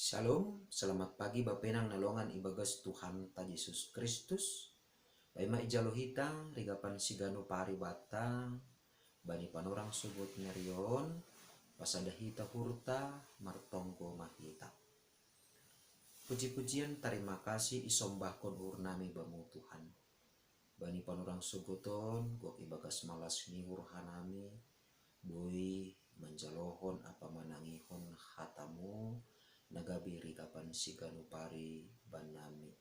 Shalom, selamat pagi Bapenang nalongan ibagas Tuhan ta Yesus Kristus. Baima ijalohita rigapan sigano pari bata bani panorang subut ngerion pasadahita hurta martonggo mahita. Puji-pujian terima kasih isombahkon urnami bamu Tuhan. Bani panorang suguton go ibagas malas nihur hanami boi menjalohon apa manangihon hatamu nagabiri kapan siganu pari banami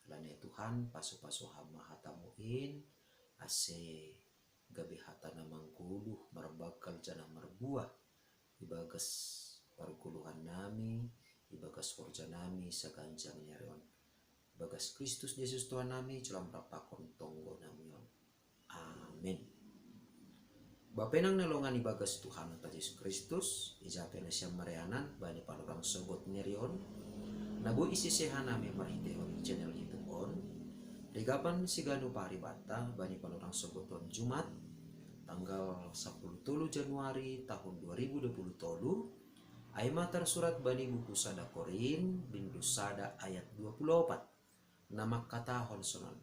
lane Tuhan pasu-pasu hama hatamuin ase gabi hatana mangkuluh marbakal jana marbuah ibagas parguluhan nami ibagas forja nami saganjang nyarion bagas Kristus Yesus Tuhan nami culam rapakon tonggo namion. Amin. Bapenang nalongan ibagas Tuhan ta Yesus Kristus ijapena siya marianan bani panurang sogot nyerion nabu isi sehanami marhiteon channel ituon rigapan siganu pari bata bani panurang sogoton Jumat tanggal 10 Januari tahun 2020 aima tersurat bani buku sada Korin bindu sada ayat 24 nama kata honsonon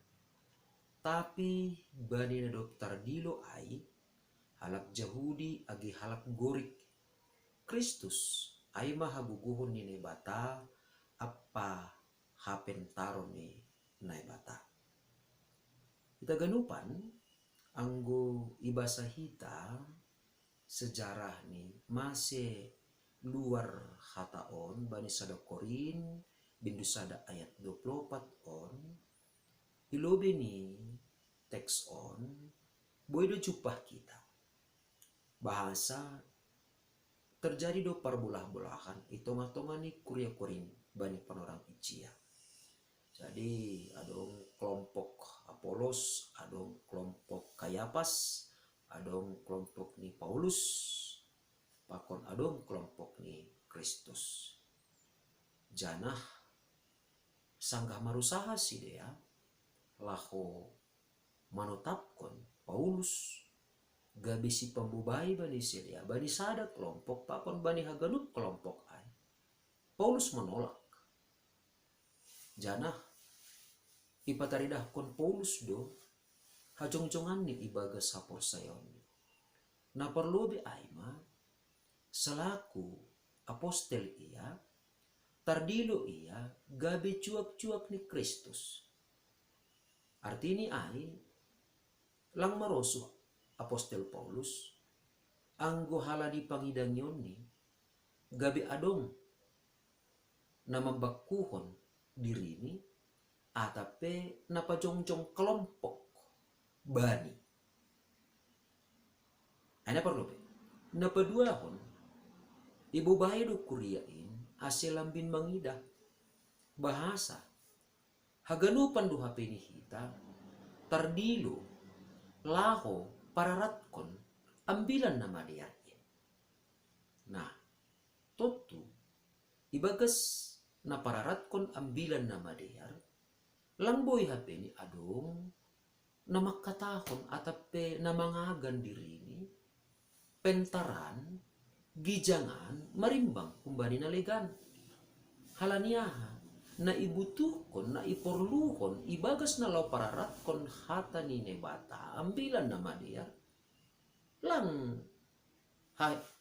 tapi bani na dokter dilo ai halak Jahudi agi halak gorik Kristus aima haguguhon ni bata apa hapentaron ni naibata. Kita ganupan anggo ibasa hita sejarah ni masih luar hataon bani sada Korin bindu sada ayat 24 on ilobe ni teks on boydo cupah kita bahasa terjadi do parbulah-bulahan itonga-tonga ni kuria Korin bani panorang icia. Jadi adong kelompok Apolos, adong kelompok Kayapas, adong kelompok ni Paulus, pakon adong kelompok ni Kristus. Janah sanggah marusaha si dea laho manutapkon Paulus gabi si pembubai bani sedia bani sada kelompok pakon bani haganup kelompok ai. Paulus menolak. Janah ipataridah kon Paulus do hajong-jongan ni ibaga sapor sayon. Na perlu bi aima selaku apostel ia tardilo ia gabi cuak-cuak ni Kristus. Artini ai lang marosuh Apostel Paulus anggo haladi pangidangyon ni gabi adong na mambakuhon diri ni atape napajongjong kelompok bani. Ana perlu be. Napaduahon ibu bahay do kuriain aselambin mangidah bahasa haganupan do hape ni hita tardilo laho pararatkon ambilan nama dia. Nah, totu ibagas na pararatkon ambilan nama dia langboy hape ni adong na makatahon atape na mangagan diri ni pentaran gijangan marimbang kumbani na legan halaniaha na ibutuhkon na iporluhon ibagas na law pararatkon hata ni nebata ambilan nama dia lang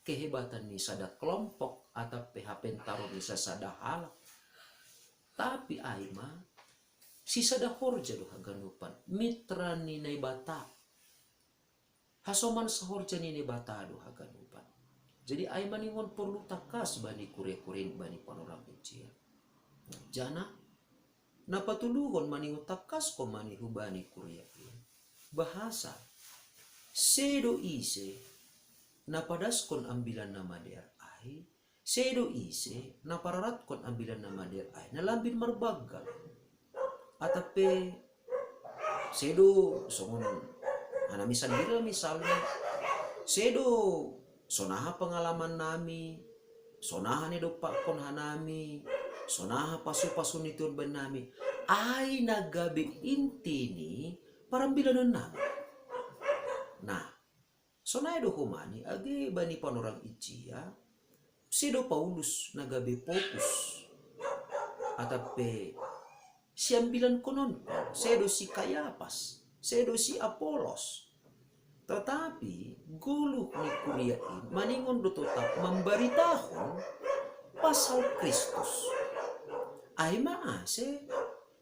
kehebatan ni sada kelompok atau pehapentaro ni sada halak tapi aima si sada horja do haganupan mitra ni nebata hasoman sahorja ni nebata do haganupan jadi aima ni mon perlu takas bani kure-kurin bani panorang icia jana napatuluhon maningot takas ko manihubani kuria bahasa sedo ise napadaskon ambilan nama der ai sedo ise napararatkon ambilan nama der ai nalambin marbagal atape sedo songon anamisan dira misalnya sedo sonaha pengalaman nami sonaha ni do pakon hanami sonaha pasu-pasu nitur benami ay nagabi inti ni parambilan nami. Nah, sonay do humani agi bani panorang icia sido Paulus nagabi fokus atape siambilan konon sedo si Kayapas, sedo si Apolos. Tetapi gulu ni kuriain maningon do tetap memberitahu pasal Kristus. Ay maase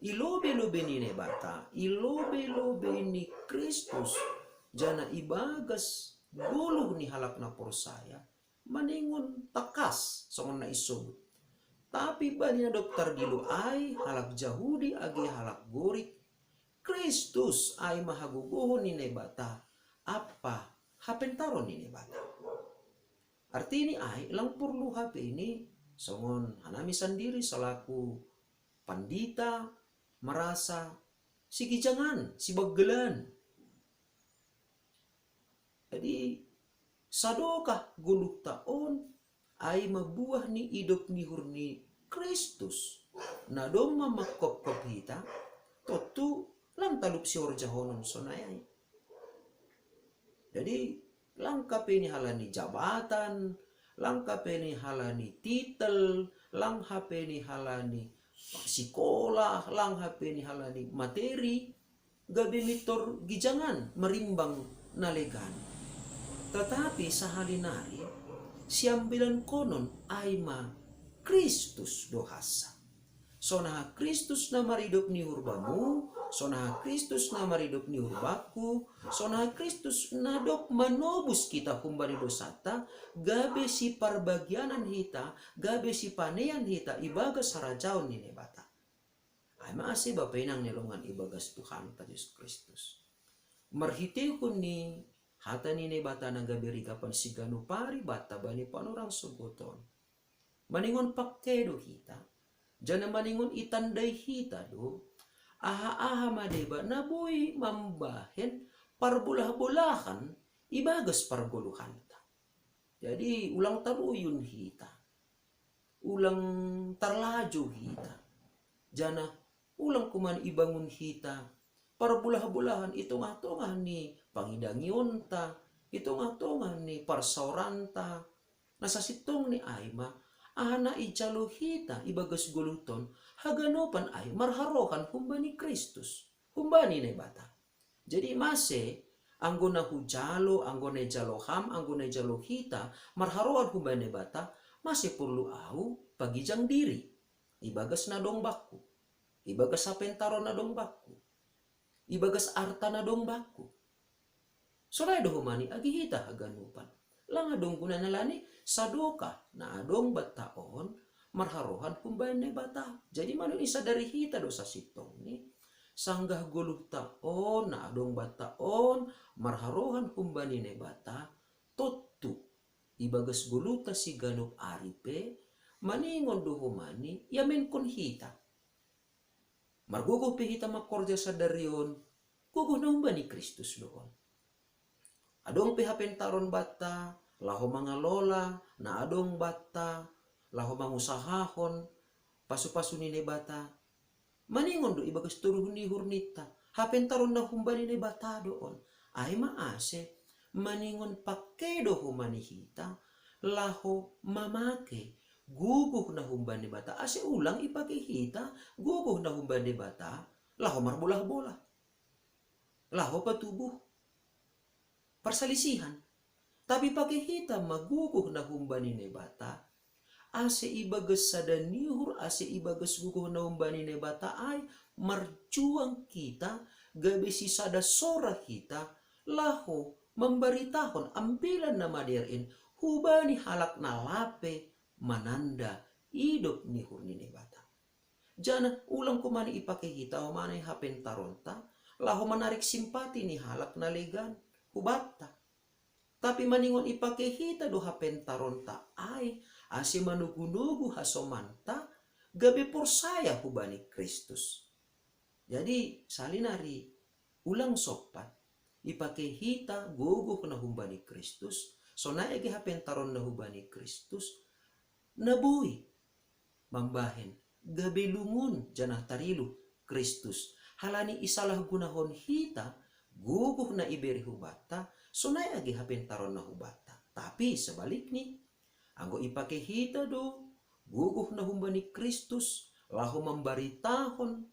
ilobe-lobe ni nebata, ilobe-lobe ni Kristus. Jana ibagas gulu ni halak na porsaya maningon takas songon na isubut. Tapi bani dokter gilu ay halak Jahudi agi halak gorik Kristus ay mahaguguhon ni nebata apa hapentaron ni nebata. Arti ini ay lang perlu HP ini songon hanami sendiri selaku pandita merasa si gijangan si bagelan. Jadi sadokah guluk taon ay mabuah ni hidup ni hurni Kristus na dong mamakop-kop hita totu lang talup si orjahonon sonayay. Jadi langkap ini halani jabatan, langkap ini halani titel, langkap ini halani sekolah, langkap ini halani materi, gabi mitor gijangan merimbang nalegan. Tetapi sahalinari siambilan konon aima Kristus dohasa. Sonaha Kristus na maridop ni hurbamu, sonaha Kristus na maridop ni hurbaku, sonaha Kristus na dok manobus kita kumbari dosata, gabe si parbagianan hita, gabe si panean hita, ibagas sarajaon ni nebata. Ay maasi ba penang nilongan ibagas Tuhan ta Yesus Kristus. Marhite ko ni hata ni nebata na gabi kapan si ganupari bata bani panorang suguton. Maningon pakkedo hita, jana maningon itanday hita do, aha-aha madeba na boy mambahen parbulah-bulahan ibagas parguluhan ta. Jadi ulang taruyun hita, ulang tarlaju hita, jana ulang kuman ibangun hita parbulah-bulahan itong-atongan ni pangidangyon ta, itong-atongan ni parsauranta, nasa sitong ni Aima, ana ijalo hita ibagas guluton haganopan ay marharokan humbani Kristus humbani ne bata. Jadi mase anggo na hujalo anggo na jaloham anggo na jalo hita marharokan humbani bata masih perlu au pagijang diri ibagas na dong baku ibagas sapentaro na dong baku ibagas arta na dong baku solay do humani agi hita haganupan lang adong guna nalani sadoka na adong bataon marharohan kumbayan ni bata. Jadi manu isa dari hita dosa sitong ni sanggah guluh taon na adong bataon marharohan kumbani ni bata totu ibagas guluta si ganup aripe maningon duhumani yamen kun hita marguguh hita makorja sa darion guguh na umbani Kristus doon. Adong pihapentaron bata, laho mangalola, na adong bata, laho mangusahahon, pasu-pasu ni bata. Maningon do ibagas turuh ni hurnita, hapentaron na humbani ni bata doon. Ay maase, maningon pakedo humanihita, laho mamake, guguh na humbani bata. Ase ulang ipakihita, guguh na humbani bata, laho marbolah-bolah, laho patubuh. Perselisihan. Tapi pakai hitam maguguh na humbani ne bata. Ase ibagas sada nihur, ase ibagas guguh na humbani ne bata ay marjuang kita, gabi si sada sora kita, laho memberitahon ambilan na madirin, hubani halak na lape, mananda, hidup nihur ni ne bata. Jana ulang kumani ipakai hitam, manay hapentaronta, laho menarik simpati ni halak na legan, hubata. Tapi maningon ipake hita do hapentaronta ay ase manugu-nugu hasomanta gabi porsaya hubani Kristus. Jadi salinari ulang sopat ipake hita guguh na hubani Kristus so naege hapentaron na hubani Kristus nabui mambahen gabi lungun janah tarilu Kristus halani isalah gunahon hita guguh na iberi hubata sunay agi hapentaron na hubata. Tapi sebaliknya anggo ipake hita do guguh na humbani Kristus lahu membaritahon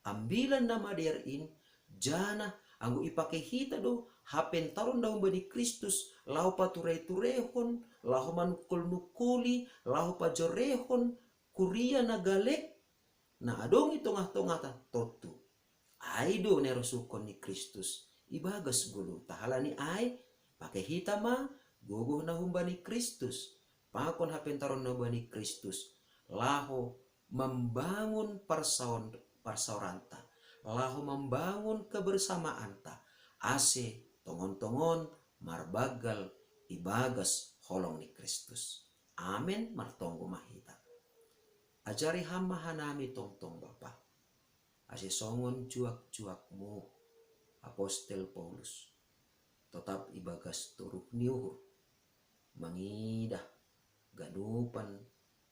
ambilan nama derin jana anggo ipake hita do hapen taron daun bani Kristus lahu pature-turehon lahu manukul-nukuli lahu pajorehon kuria nagalek na adong itongah-tongah ta totu aido nerosukon ni Kristus ibagas gulu tahala ni ai pake hita ma gogoh na humbani Kristus pakon hapen taron na bani Kristus lahu membangun parsauranta lahu membangun kebersamaan ta ase tongon-tongon marbagal ibagas holong ni Kristus. Amen martonggo mahita. Ajari hamba hanami tongtong Bapa. Ase songon cuak-cuakmu Apostel Paulus. Tetap ibagas turuk niuhur. Mangidah ganupan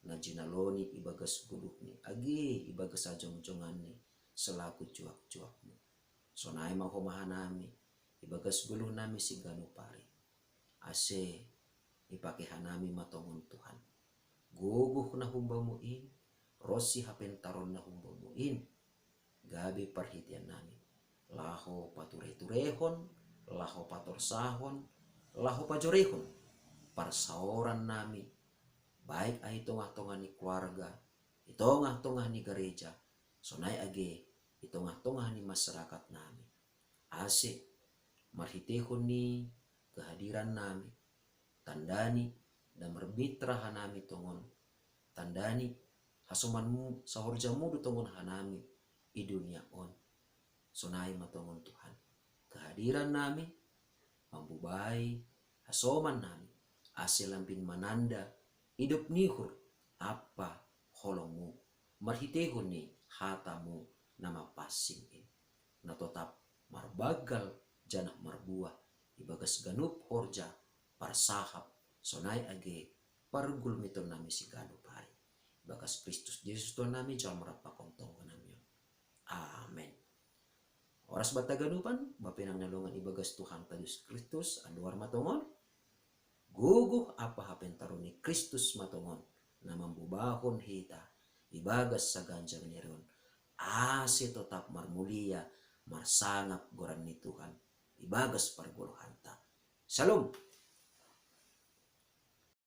na jinaloni ibagas gulukni. Agi ibagas ajong-jonganni selaku cuak-cuakmu. Sonai mahomahanami ibagas guluh nami si ganupari. Ase ipake hanami matongon Tuhan. Guguh na humbamuin, rosi hapen taron na humbamuin. Gabi perhitian nami. Laho pature-turehon, laho patorsahon, laho pajorehon. Parsauran nami. Baik ay tongah-tongah ni keluarga, itongah-tongah ni gereja, sonai age, itongah-tongah ni masyarakat nami. Ase marhitehon ni kehadiran nami, tandani dan bermitra hanami tongon, tandani hasomanmu sahorjamu du tongon hanami i dunia on. Sonai matongon Tuhan. Kehadiran nami mambubai hasoman nami ase lampin mananda hidup nihur apa holongmu marhitehon ni hatamu nama pasing in na tetap marbagal janah marbuah ibagas ganup horja parsahap sonai age pargul miton nami si ganup hari bagas Kristus Yesus Tuhan nami jauh merapakon tonggo nami. Amen. Oras bata ganupan bapinang nalungan ibagas Tuhan Yesus Kristus anduar matongon guguh apa hapen taruni Kristus matongon na mambubahon hita ibagas sa ganjang niron ase tetap marmulia marsangap goran ni Tuhan ibagas parguluhanta. Shalom.